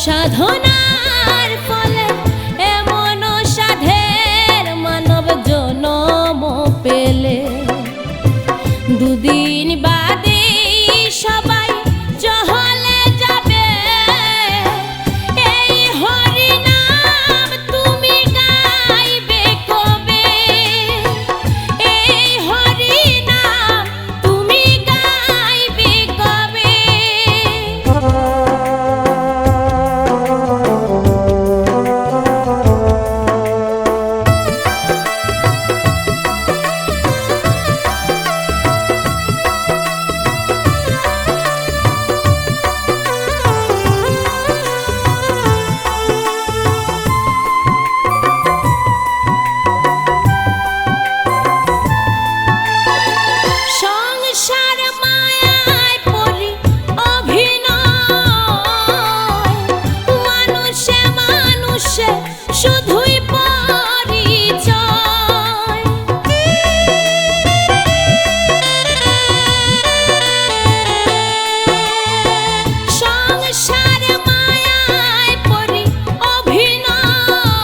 সাধনার ফলে এমন সাধের মানব জনম পেলে, দুদিন বাদে সবাই জহলে যাবে। এই হরি নাম তুমি গাইবে কবে? এই হরি নাম তুমি গাইবে কবে? শুধুই পরিচয়, সংসার মায়ায় পরি অভিনয়,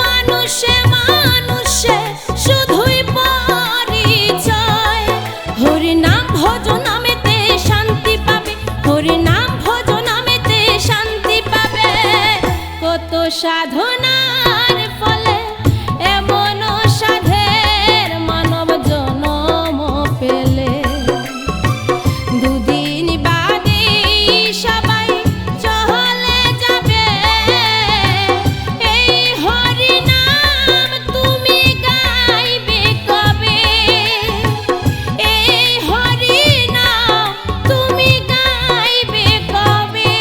মানুষে মানুষে শুধুই পরিচয়। হরি নাম ভজ নামেতে শান্তি পাবে, হরি নাম ভজ নামেতে শান্তি পাবে। কত সাধনার ফলে এমন সাধের মানব জনম পেলে, দুদিন বাদে সবাই চলে যাবে। এই হরি নাম তুমি গাইবে কবে? এই হরি নাম তুমি গাইবে কবে?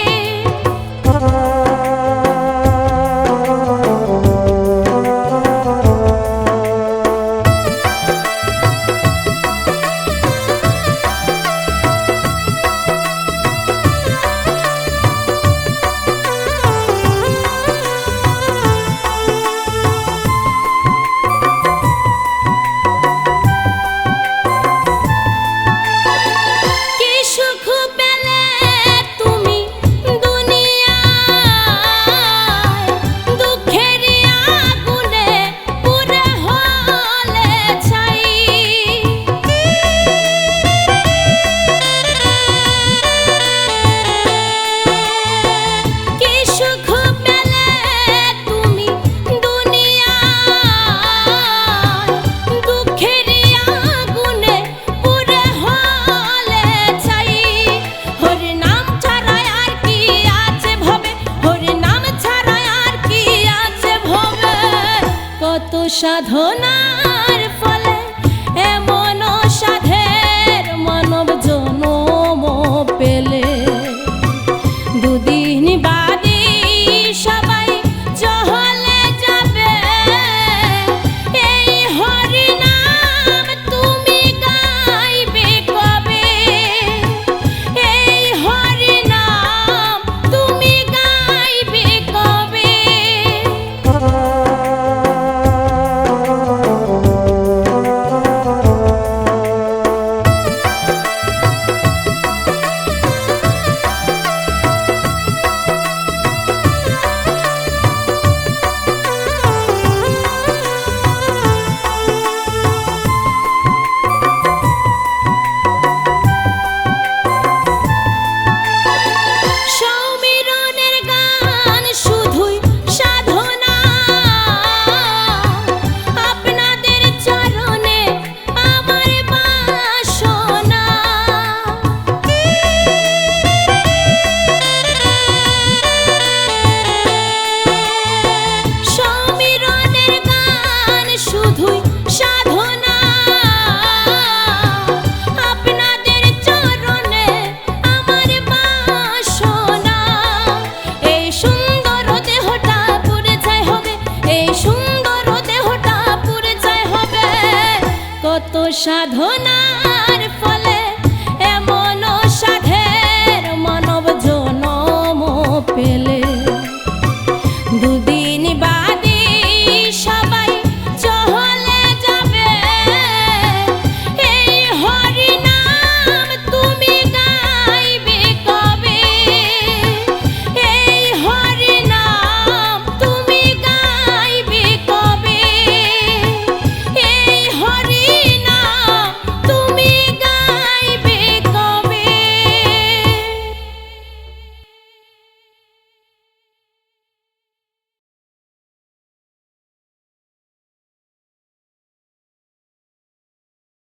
সাধনার ফলে এমন সাধের মানব জনম পেলে, দুদিন বাদে সবাই চলে যাবে। এই হরি নাম তুমি গাইবে কবে? এই হরি নাম তুমি গাইবে কবে? সাধনা